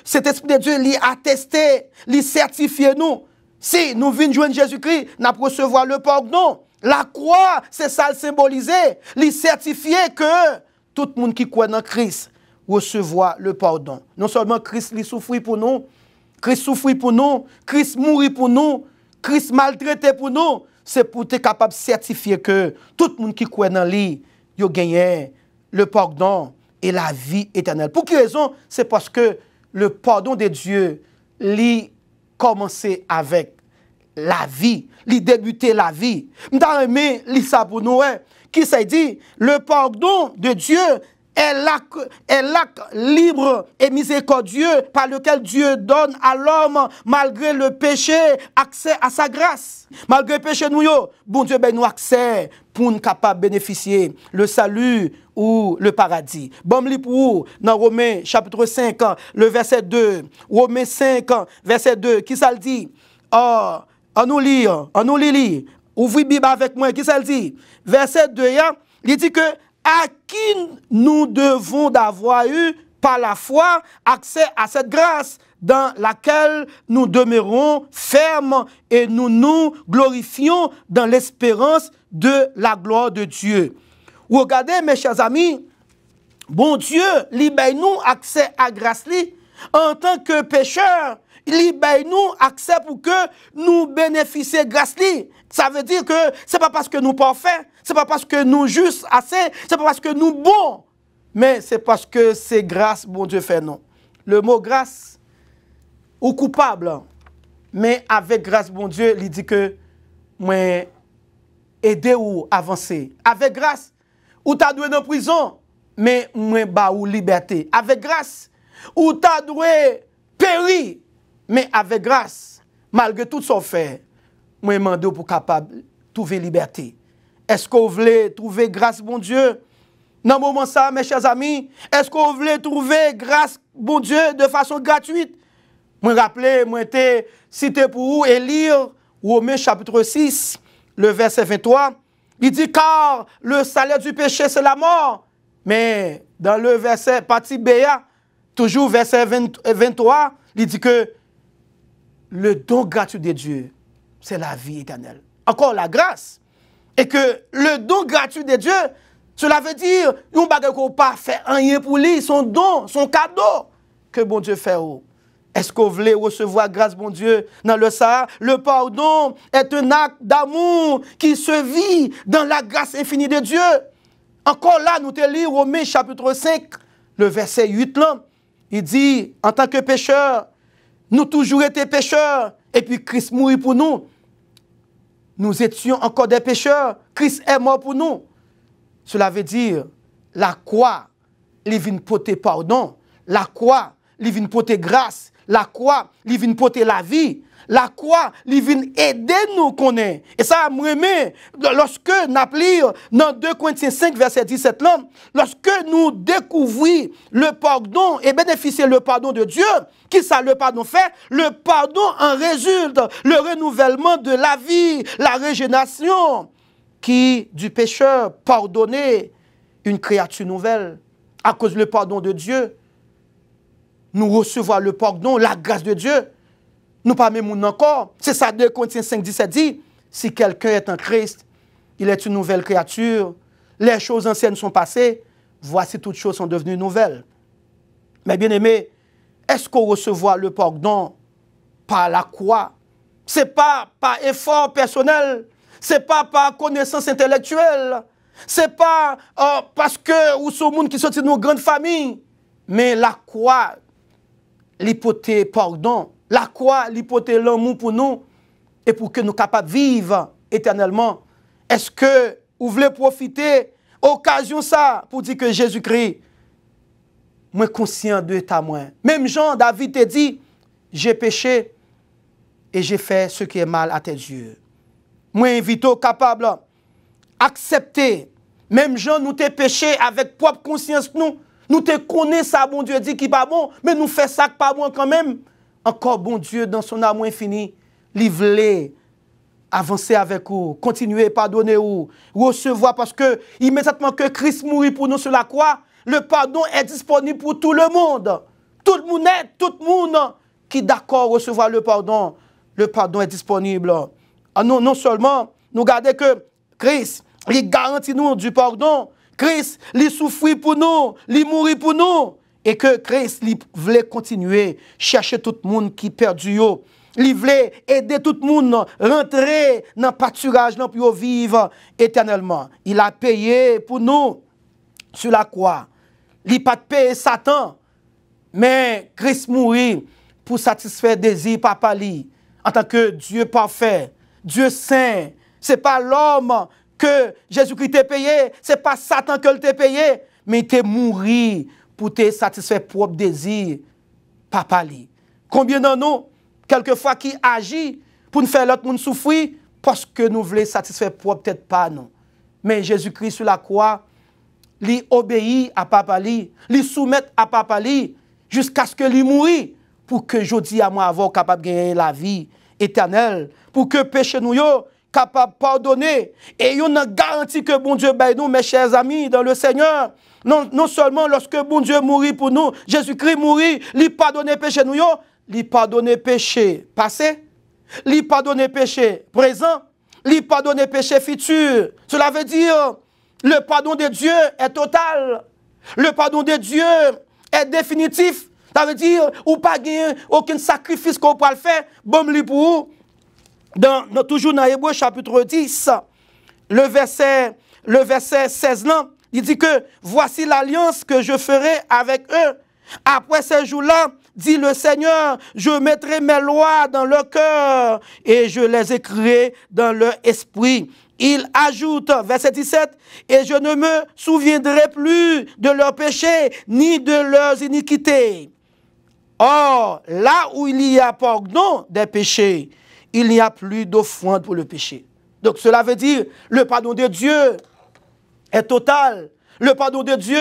cet Esprit de Dieu l'y attesté, l'y certifié nous. Si nous venons joindre Jésus-Christ, nous allons recevoir le pardon. La croix, c'est ça le symboliser, l'y certifié que tout le monde qui croit dans Christ recevoir le pardon. Non seulement Christ l'y souffrit pour nous, Christ souffrit pour nous, Christ mourit pour nous, Christ maltraité pour nous. C'est pour être capable de certifier que tout le monde qui croit dans lui, il a gagné le pardon et la vie éternelle. Pour quelle raison? C'est parce que le pardon de Dieu, lui, commencé avec la vie, lui débuté la vie. M'ta aimé li ça pour nous, qui s'est dit, le pardon de Dieu est l'acte libre et miséricordieux par lequel Dieu donne à l'homme, malgré le péché, accès à sa grâce. Malgré le péché, bon Dieu ben nous accès pour nous capables de bénéficier le salut ou le paradis. Bon, li pour dans Romains chapitre 5, le verset 2. Romains 5, verset 2, qui ça le dit? On nous lit. Ouvrez Bible avec moi, qui ça le dit? Verset 2, il dit que à qui nous devons d'avoir eu par la foi accès à cette grâce dans laquelle nous demeurons fermes et nous nous glorifions dans l'espérance de la gloire de Dieu. Regardez mes chers amis, bon Dieu libère-nous accès à grâce en tant que pécheurs. Libère-nous accès pour que nous bénéficions de grâce. Ça veut dire que ce n'est pas parce que nous parfaits, ce n'est pas parce que nous justes assez, ce n'est pas parce que nous bons, mais c'est parce que c'est grâce, bon Dieu fait non. Le mot grâce, ou coupable, mais avec grâce, bon Dieu, il dit que moi aider ou avancer. Avec grâce, ou t'as doué dans prison, mais moi ba ou liberté. Avec grâce, ou t'as doué péri, mais avec grâce, malgré tout son fait, moi demande pour capable trouver liberté. Est-ce que vous voulez trouver grâce, bon Dieu? Dans ce moment ça, mes chers amis, est-ce que vous voulez trouver grâce, bon Dieu, de façon gratuite? Moi rappelez, moi été cité pour vous et lire Romains chapitre 6, le verset 23. Il dit car le salaire du péché c'est la mort. Mais dans le verset partie B, toujours verset 23, il dit que le don gratuit de Dieu, c'est la vie éternelle. Encore la grâce. Et que le don gratuit de Dieu, cela veut dire, nous ne pouvons pas faire rien pour lui, son don, son cadeau que bon Dieu fait. Est-ce que vous voulez recevoir grâce, bon Dieu, dans le Sahara? Le pardon est un acte d'amour qui se vit dans la grâce infinie de Dieu. Encore là, nous te lisons Romains chapitre 5, le verset 8 là. Il dit, en tant que pécheurs, nous toujours été pécheurs, et puis Christ mourit pour nous. Nous étions encore des pécheurs, Christ est mort pour nous. Cela veut dire, la croix, il vient porter pardon, la croix, il vient porter grâce, la croix, il vient porter la vie, la croix, il vient aider nous connaître. Et ça, me remet, lorsque nous appelons dans 2 Corinthiens 5, verset 17, là, lorsque nous découvrons le pardon et bénéficier le pardon de Dieu, qui ça le pardon fait? Le pardon en résulte le renouvellement de la vie, la régénération, qui du pécheur pardonné une créature nouvelle. À cause du pardon de Dieu, nous recevons le pardon, la grâce de Dieu. Nous pas même encore. C'est ça 2 Corinthiens 5, 17 dit, si quelqu'un est en Christ, il est une nouvelle créature, les choses anciennes sont passées, voici toutes choses sont devenues nouvelles. Mais bien aimé, est-ce qu'on recevra le pardon par la croix? Ce n'est pas par effort personnel, ce n'est pas par connaissance intellectuelle, ce n'est pas parce que ou ce monde qui sortit de nos grandes familles, mais la croix, l'hypothèse pardon, la croix, l'hypothèse l'amour pour nous et pour que nous soyons capables de vivre éternellement. Est-ce que vous voulez profiter occasion ça pour dire que Jésus-Christ, moi conscient de ta moi. Même Jean, David te dit, j'ai péché et j'ai fait ce qui est mal à tes yeux. Moi invite capable d'accepter Même gens, nous te péché avec propre conscience, nous te connaissons ça, bon Dieu dit qui pas bon, mais nous fait ça qui pas bon quand même. Encore bon Dieu, dans son amour infini, il voulait avancer avec vous, continuer, pardonner vous, recevoir, parce que immédiatement que Christ mourit pour nous sur la croix, le pardon est disponible pour tout le monde. Tout le monde qui est d'accord recevoir le pardon est disponible. Non seulement, nous gardons que Christ, il garantit nous du pardon, Christ, il souffrit pour nous, il mourit pour nous, et que Christ, il voulait continuer, chercher tout le monde qui est perdu. Il voulait aider tout le monde à rentrer dans le pâturage, pour vivre éternellement. Il a payé pour nous sur la croix. Il n'a pas payé Satan, mais Christ mourit pour satisfaire le désir papa li, en tant que Dieu parfait, Dieu saint. Ce n'est pas l'homme que Jésus-Christ t'a payé, ce n'est pas Satan que t'a payé, mais il t'a mouru pour te satisfaire propre désir papa li. Combien de nous, quelquefois, qui agit pour nous faire l'autre monde souffrir parce que nous voulons satisfaire propre peut-être pas nous. Mais Jésus-Christ sur la croix, il obéit à papa li, il soumet à papa li jusqu'à ce que lui mourit pour que jodi à moi avoir capable de gagner la vie éternelle, pour que péché nous yo capable de pardonner. Et on a garanti que bon Dieu baille nous, mes chers amis, dans le Seigneur. Non seulement lorsque bon Dieu mourit pour nous, Jésus-Christ mourit, il pardonne péché nous yo, il pardonne péché passé, il pardonne péché présent, il pardonne péché futur. Cela veut dire le pardon de Dieu est total. Le pardon de Dieu est définitif. Ça veut dire ou pas gagner aucun sacrifice qu'on peut le faire. Bon li pour toujours dans Hébreux chapitre 10, le verset 16 là, il dit que voici l'alliance que je ferai avec eux. Après ces jours-là, dit le Seigneur, je mettrai mes lois dans leur cœur et je les écrirai dans leur esprit. Il ajoute, verset 17, et je ne me souviendrai plus de leurs péchés ni de leurs iniquités. Or, là où il y a pardon des péchés, il n'y a plus d'offrande pour le péché. Donc cela veut dire, le pardon de Dieu est total, le pardon de Dieu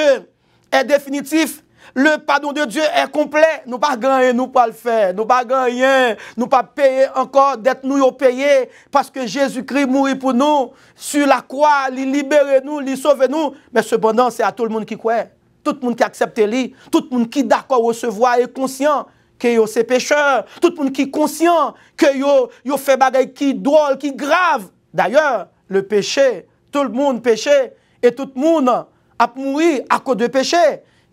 est définitif. Le pardon de Dieu est complet. Nous pas gagner, nous pas le faire. Nous pas gagner, nous pas payer encore d'être nous payés parce que Jésus-Christ mourit pour nous sur la croix, il libère nous, il sauve nous. Mais cependant, c'est à tout le monde qui croit, tout le monde qui accepte lui, tout le monde qui est d'accord recevoir et conscient que yo c'est pécheur, tout le monde qui est conscient que yo fait bagaille qui drôle, qui grave. D'ailleurs, le péché, tout le monde péché et tout le monde a mouru à cause de péché.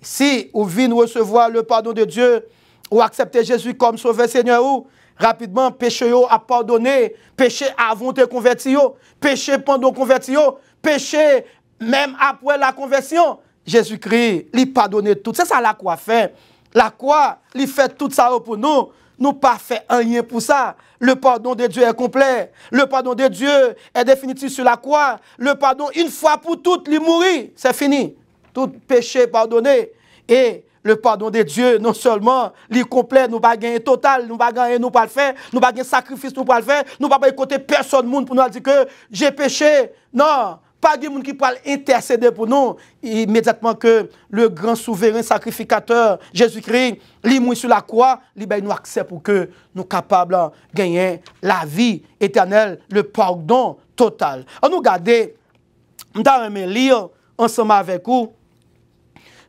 Si vous venez recevoir le pardon de Dieu ou accepter Jésus comme sauveur Seigneur, ou rapidement, péché a pardonné, péché avant de convertir, péché pendant convertir, péché même après la conversion. Jésus-Christ, il pardonne tout. C'est ça la croix fait. La croix, il fait tout ça pour nous. Nous pas fait rien pour ça. Le pardon de Dieu est complet. Le pardon de Dieu est définitif sur la croix. Le pardon, une fois pour toutes, il mourit. C'est fini. Tout péché pardonné. Et le pardon de Dieu, non seulement, il est complet, nous ne pas gagner total, nous ne pas gagner, nous pas le faire, nous pas gagner sacrifice, nous pas le faire, nous pas écouter personne monde pour nous dire que j'ai péché. Non, pas de monde qui peut intercéder pour nous. Immédiatement que le grand souverain sacrificateur, Jésus-Christ, il mourit sur la croix, il nous accès pour que nous soyons capables de gagner la vie éternelle, le pardon total. On nous regarde, nous allons lire ensemble avec vous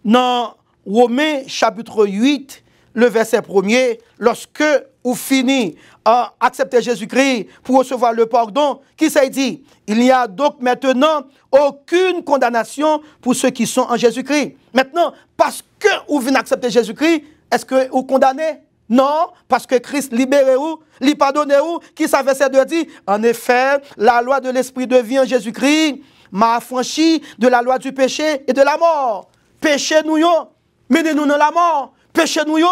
dans Romains chapitre 8, le verset 1er, lorsque vous finissez à accepter Jésus-Christ pour recevoir le pardon, qui s'est dit, il n'y a donc maintenant aucune condamnation pour ceux qui sont en Jésus-Christ. Maintenant, parce que vous venez accepter Jésus-Christ, est-ce que vous condamnez? Non, parce que Christ libère vous, lui pardonne vous, qui ça verset 2 dit, en effet, la loi de l'esprit de vie en Jésus-Christ m'a affranchi de la loi du péché et de la mort. Péché nous yo, menez-nous dans la mort. Péché nous yo,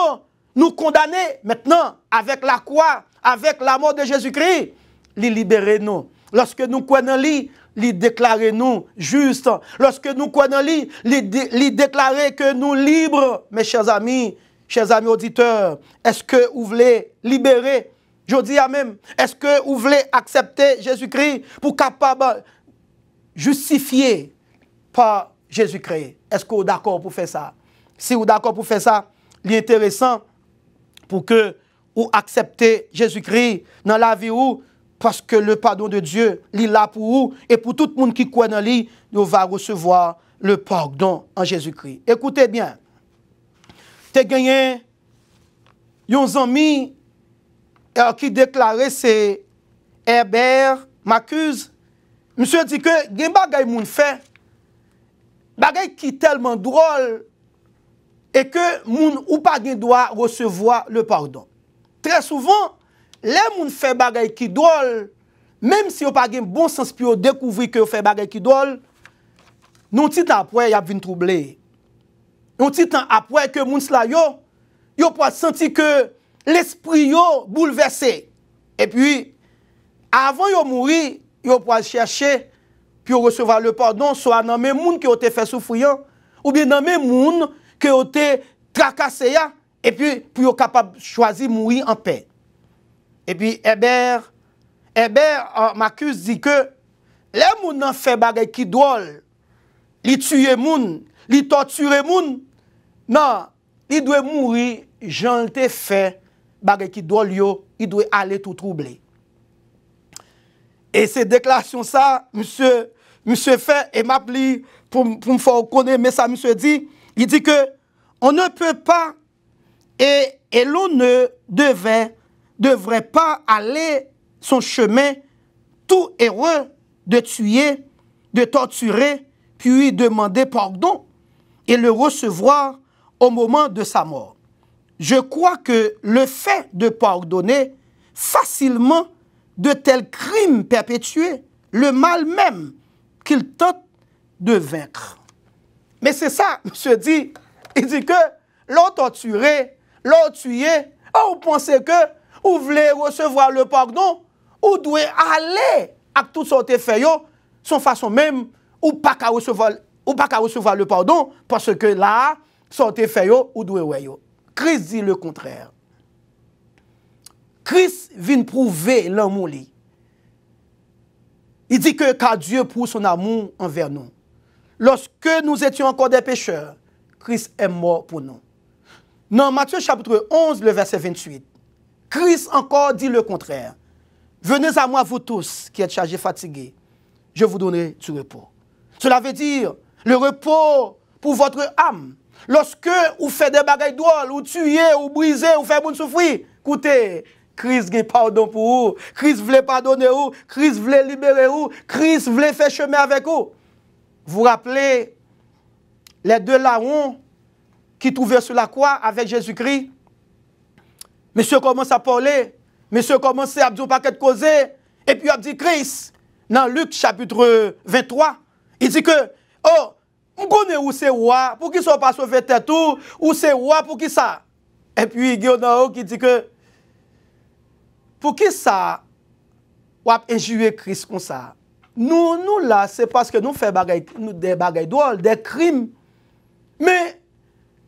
nous condamner maintenant avec la croix, avec la mort de Jésus-Christ. Il libère nous. Lorsque nous croyons en lui, il déclare nous justes. Lorsque nous croyons en lui, il déclare que nous libres. Mes chers amis auditeurs, est-ce que vous voulez libérer? Je dis à même, est-ce que vous voulez accepter Jésus-Christ pour capable justifier par Jésus-Christ. Est-ce que vous êtes d'accord pour faire ça? Si vous êtes d'accord pour faire ça, il est intéressant pour que vous acceptez Jésus-Christ dans la vie ou parce que le pardon de Dieu, il est là pour vous et pour tout le monde qui croit dans lui, vous va recevoir le pardon en Jésus-Christ. Écoutez bien. Tu as gagné un ami qui déclarait c'est Herbert Marcuse. Monsieur dit que il y a des bagages moun fait, bagages qui tellement drôle et que moun ou pas doit recevoir le pardon. Très souvent, les moun fait bagages qui drôle, même si vous pas un bon sens pour découvrir que vous fait bagages qui drôle, non petit temps après y a vinn troubler. Non petit temps après que moun sla yo peut sentir que l'esprit yo bouleversé. Et puis avant yo mourir, yo peut chercher pour recevoir le pardon soit dans même moun qui ont été fait souffrir ou bien dans même moun qui ont été tracassé et puis pour yo capable choisir mourir en paix. Et puis Herbert Marcuse dit que les moun nan fait bagay qui drôle, li tuer moun, li torturer moun, non, il doit mourir, j'en te fait bagay qui drôle yo, il doit aller tout troubler. Et ces déclarations ça, monsieur fait et m'appli pour me faire connaître mais ça monsieur dit, il dit que on ne peut pas et l'on ne devrait pas aller son chemin tout heureux de tuer, de torturer, puis demander pardon et le recevoir au moment de sa mort. Je crois que le fait de pardonner facilement de tels crimes perpétués, le mal même qu'il tente de vaincre. Mais c'est ça, monsieur dit, il dit que l'on torturé, l'on tué, vous pensez que vous voulez recevoir le pardon, ou doit aller à tout ce qui fait, son façon même, ou pas qu'à recevoir le pardon, parce que là, ce qui fait, ou doit ouais. Christ dit le contraire. Christ vient prouver l'amour. Il dit que car Dieu prouve son amour envers nous. Lorsque nous étions encore des pécheurs, Christ est mort pour nous. Dans Matthieu chapitre 11, le verset 28, Christ encore dit le contraire. Venez à moi vous tous qui êtes chargés fatigués, je vous donnerai du repos. Cela veut dire le repos pour votre âme. Lorsque vous faites des bagailles drôles, ou tuez, ou brisez, ou faites bon souffrir, écoutez, Christ a pardon pour vous, Christ voulait pardonner vous, Christ voulait libérer vous, Christ voulait faire chemin avec vous. Vous rappelez les deux larrons qui trouvaient sur la croix avec Jésus-Christ? Monsieur commence à parler, monsieur commence à dire un paquet de causes, et puis il a dit Christ, dans Luc chapitre 23, il dit que, oh, on connaît où c'est roi, pour qu'il ne soit pas sauvé tête ou c'est roi pour qui ça? Et puis il y a qui dit que, pour qui ça, ou injurer Christ comme ça? Nous là, c'est parce que nous faisons des bagailles drôles, des crimes. Mais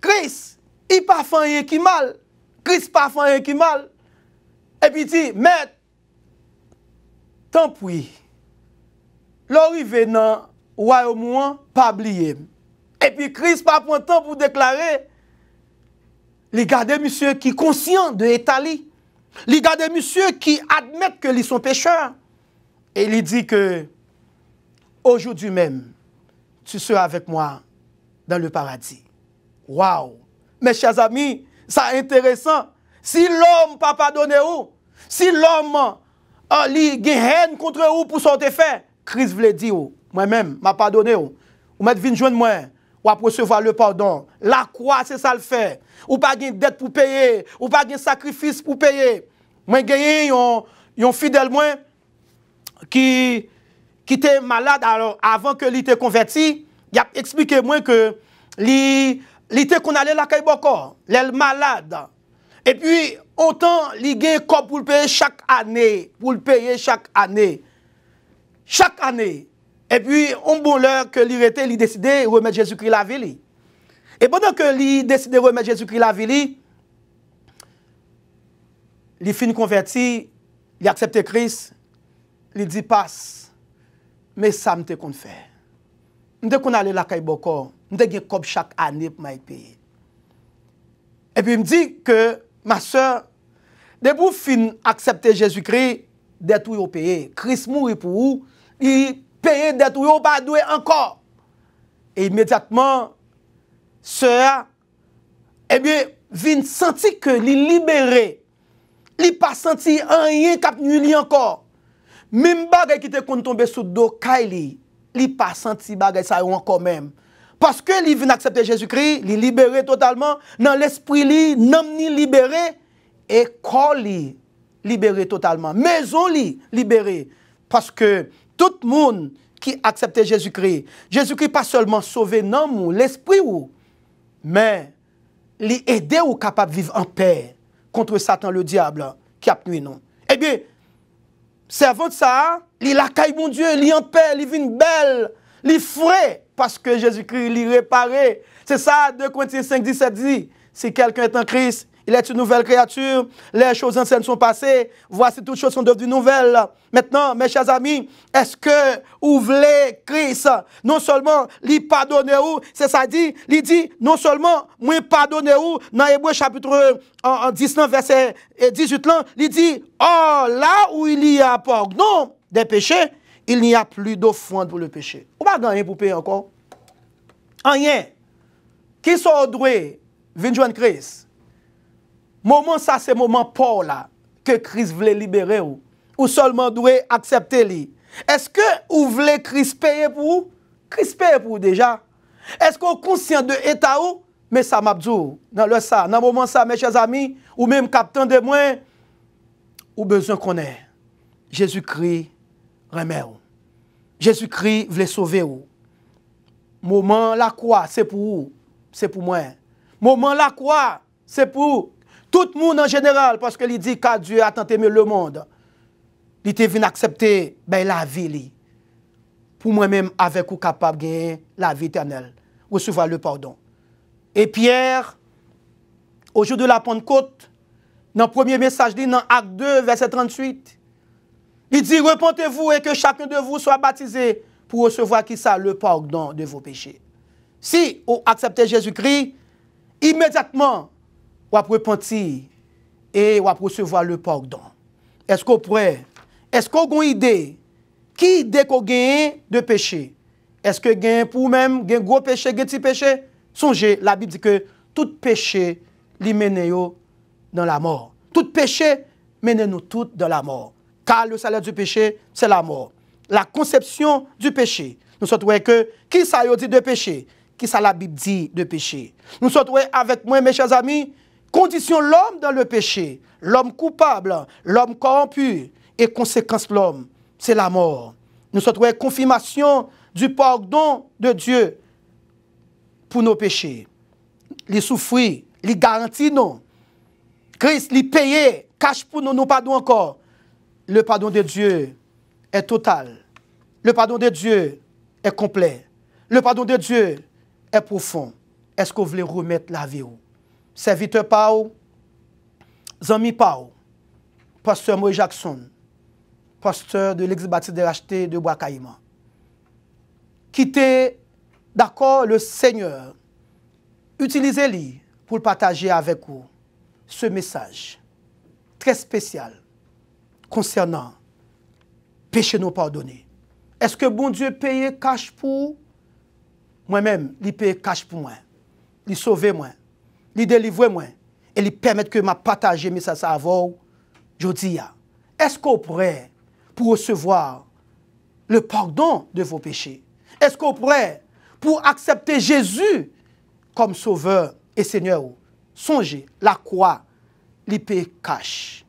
Christ, il n'a pas fait rien qui mal. Christ n'a pas fait rien qui mal. Et puis il dit, mais, tant pis, l'arrivée dans le royaume, pas oublier. Et puis Christ n'a pas pris le temps pour déclarer, les gardés monsieur qui sont conscients de l'Italie, les gardés monsieur qui admettent qu'ils sont pécheurs. Et il dit que, aujourd'hui même, tu seras avec moi dans le paradis. Waouh! Mes chers amis, c'est intéressant. Si l'homme n'a pas pardonné ou, si l'homme a une haine contre vous pour son fait, Christ voulait dire, moi-même, m'a pardonné ou. Ou m'être venu joindre moi, ou à recevoir le pardon. La croix, c'est ça le fait. Ou pas de dette pour payer, ou pas de sacrifice pour payer. Moi, j'ai un fidèle moi qui était malade alors, avant que il était converti. Il a expliqué moi que il était qu'on allait la caille boko, l'est malade. Et puis autant il gagne comme pour le payer chaque année, chaque année. Et puis on bon l'heure que il était, il décidait de remettre Jésus-Christ la vie. Et pendant que il décidait de remettre Jésus-Christ la vie, il finit converti, il accepte Christ, il dit passe. Mais ça me te qu'on fait. M'te qu'on allait la caille boko, m'te gen comme chaque année pour m'a payer. Et puis me dit que ma soeur, depuis fin accepter Jésus-Christ, dette ou payé. Christ mourit pour vous, il paye dette ou pas doué encore. Et immédiatement, sœur, eh bien, vient sentir que li libéré. Li pas senti rien cap nuli encore. Même bagay qui te kon tomber sous dos kay li pas senti bagay ça encore même. Parce que li vient accepter Jésus-Christ, li libéré totalement dans l'esprit li, nam ni libéré et corps li libéré totalement. Maison li libéré parce que tout le monde qui accepte Jésus-Christ, Jésus-Christ pas seulement sauvé non l'esprit ou mais li aider ou capable de vivre en paix contre Satan le diable qui a nuit non. Eh bien, servant de ça, li la caille mon Dieu, li en paix, li vin belle, li frais parce que Jésus-Christ li réparé. C'est ça 2 Corinthiens 5:17 dit, si quelqu'un est en Christ, il est une nouvelle créature, les choses anciennes sont passées, voici toutes choses sont devenues nouvelles. Maintenant, mes chers amis, est-ce que vous voulez Christ? Non seulement lui pardonner ou, c'est ça dit, il dit, non seulement moi pardonner ou, dans Hébreux chapitre 19, verset 18, il dit, oh là où il y a pardon des péchés, il n'y a plus d'offrande pour le péché. Ou pas gagner pour payer encore? Rien. Qui sont doués, viennent joindre Christ? Moment ça, c'est moment Paul là, que Christ voulait libérer ou seulement doit accepter lui. Est-ce que vous voulez Christ payer pour vous? Christ paye pour vous déjà. Est-ce que vous êtes conscient de l'état ou? Mais ça m'a dit, dans le ça, dans le moment ça, mes chers amis, ou même captain de moi, ou besoin qu'on ait. Jésus-Christ remet vous. Jésus-Christ voulait sauver vous. Moment la croix, c'est pour vous, c'est pour moi. Moment la croix, c'est pour tout le monde en général, parce que il dit que Dieu a tant aimé le monde. Il était venu accepter la vie. Pour moi-même, avec vous capable de gagner la vie éternelle. Recevoir le pardon. Et Pierre, au jour de la Pentecôte, dans le premier message, dans Acte 2, verset 38, il dit, repentez-vous et que chacun de vous soit baptisé pour recevoir qui ça, le pardon de vos péchés. Si vous acceptez Jésus-Christ, immédiatement, ou à repentir et ou à recevoir le pardon. Est-ce qu'on pourrait? Est-ce qu'on a une idée? Qui idée qu'on gagne de péché? Est-ce que gagne pour même, gagne gros péché, gagne petit péché? Songez, la Bible dit que tout péché li mène dans la mort. Tout péché mène nous toutes dans la mort. Car le salaire du péché, c'est la mort. La conception du péché. Nous sommes que qui ça dit de péché? Qui ça la Bible dit de péché? Nous sommes avec moi, mes chers amis, condition l'homme dans le péché, l'homme coupable, l'homme corrompu, et conséquence l'homme, c'est la mort. Nous sommes confirmation du pardon de Dieu pour nos péchés. Les souffrir, les garantit non. Christ, les payer, cache pour nous, nous pardon encore. Le pardon de Dieu est total. Le pardon de Dieu est complet. Le pardon de Dieu est profond. Est-ce que vous voulez remettre la vie? Serviteur Pau, Zami Pau, pasteur Moïse Jackson, pasteur de l'église baptiste de racheté de Bois-Caïman, quittez d'accord le Seigneur, utilisez-le pour partager avec vous ce message très spécial concernant péché non pardonné. Est-ce que bon Dieu paye cash pour moi-même, il paye cash pour moi, il sauve moi, il délivre moi et il permet que ma partager mes ça avant jodi a. Est-ce qu'on pourrait pour recevoir le pardon de vos péchés? Est-ce qu'on pourrait pour accepter Jésus comme sauveur et Seigneur? Songez, la croix, l'IP cache.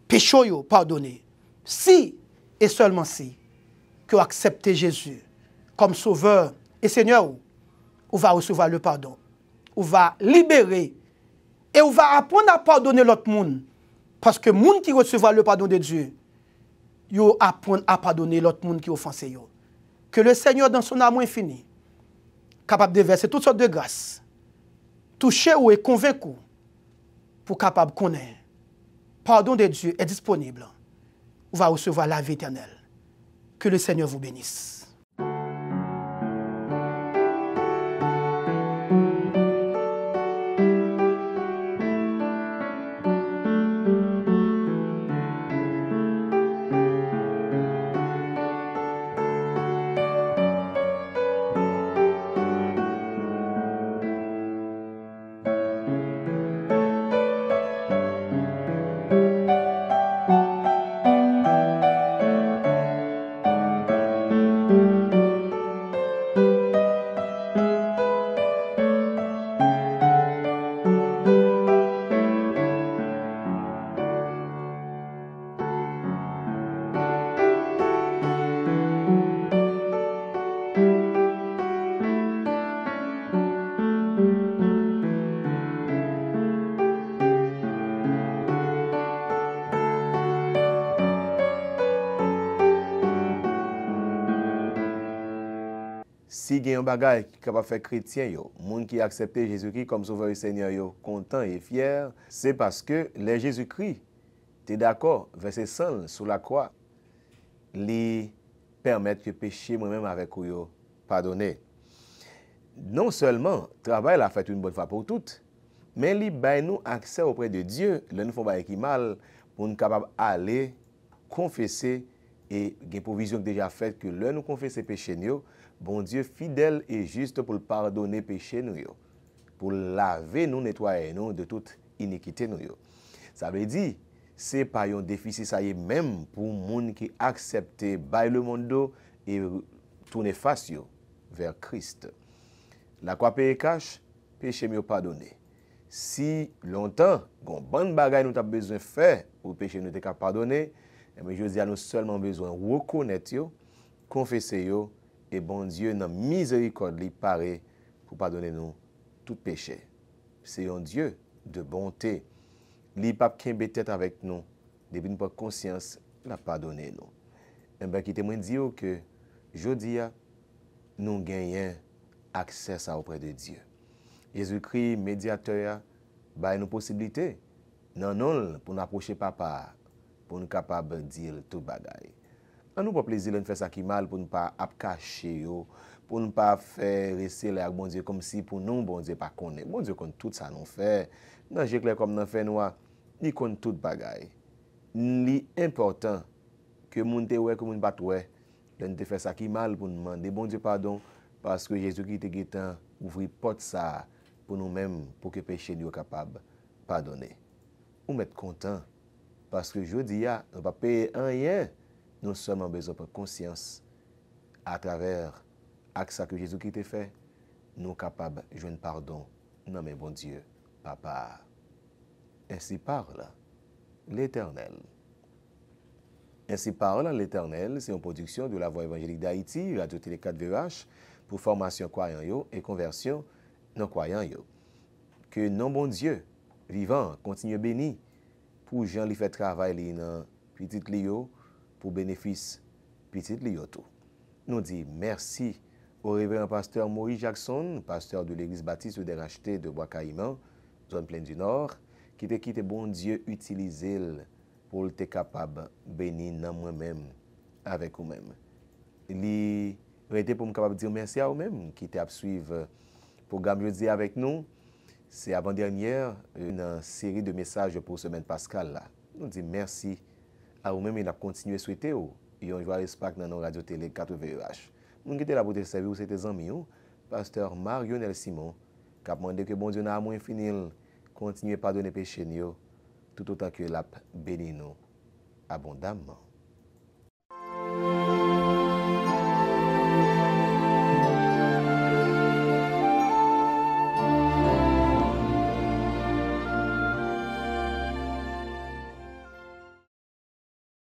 Péché pardonné. Si et seulement si que vous acceptez Jésus comme sauveur et Seigneur, vous va recevoir le pardon. Vous va libérer et vous va apprendre à pardonner l'autre monde. Parce que le monde qui recevra le pardon de Dieu, vous apprendre à pardonner l'autre monde qui offense. Que le Seigneur, dans son amour infini, capable de verser toutes sortes de grâces, toucher ou est convaincu pour capable de connaître. Pardon de Dieu est disponible. Vous va recevoir la vie éternelle. Que le Seigneur vous bénisse. Si il y a un bagage qui est capable de faire chrétien, les gens qui acceptent Jésus-Christ comme sauveur et Seigneur, contents et fiers, c'est parce que les Jésus-Christ, tu es d'accord, verset 100 sur la croix, lui permettre que péché moi-même avec vous pardonner. Non seulement, le travail l'a fait une bonne fois pour toutes, mais il nous accès auprès de Dieu, là nous faisons des qui mal, pour nous capables d'aller confesser et il y a une provision déjà faite que là nous confesser péché nous, bon Dieu fidèle et juste pour pardonner péché nous, pour laver nous, nettoyer nous de toute iniquité nous. Ça veut dire, c'est pas un déficit ça y est même pour les gens qui acceptent le monde et tourner face vers Christ. La croix paye cash, péché mieux pardonné. Si longtemps, bon bonne bagaille nous avons besoin de faire pour péché nous être pardonner, mais je dis à nous seulement besoin de reconnaître yo, confesser yo et bon Dieu dans miséricorde lui paraît pour pardonner nous tout péché. C'est un Dieu de bonté. Li pas kembe tête avec nous, depuis nous pas conscience, la pardonner nous. Et ben qui témoigne dire que jodi a nous gagnons accès à auprès de Dieu. Jésus-Christ médiateur ba nous possibilité non pour nous approcher papa pour nous capable dire tout bagaille. On nous pas plaisir de faire ça qui mal pour nous pas cacher yo, pour nous pas faire rester là avec bon Dieu comme si pour nous bon Dieu pas connaît. Bon Dieu connaît tout ça nous fait. Dans j'ai clair comme dans fait noir, il connaît tout bagaille. Li important que moun te ouais que moun pas ouais, de te faire ça qui mal pour nous demander bon Dieu pardon parce que Jésus-Christ te guetant ouvrir porte ça pour nous-mêmes pour que péché nous capable pardonner. Ou mettre content parce que je dis on va payer rien, nous sommes en besoin de conscience à travers ça que Jésus-Christ a fait, nous capables de joindre pardon. Non mais bon Dieu, papa. Ainsi parle l'Éternel. Ainsi parle l'Éternel, c'est une production de la Voix évangélique d'Haïti, Radio Télé 4 VH, pour formation croyant yo et conversion non croyant yo. Que non bon Dieu vivant continue béni pour Jean li fait travail li nan petit li yo pour bénéfice petit li yo tout. Nous dit merci au révérend pasteur Maurice Jackson, pasteur de l'église baptiste des Rachetés de Bois-Caïman, zone Plaine du Nord, qui te quitte bon Dieu utiliser pour être capable bénir dans moi-même avec vous-même. Li été pour me capable dire merci à vous-même qui t'a suivre programme jeudi avec nous. C'est avant-dernière une série de messages pour semaine pascale là. Nous dit merci à vous-même et n'a continuer souhaiter et on joie respect dans nos radio télé 4 VH. Nous qui était là pour te servir c'était amis pasteur Marionel Simon qui a demandé que bon Dieu n'a moins fini continuer pardonner péché nous tout autant que l'a béni nous abondamment.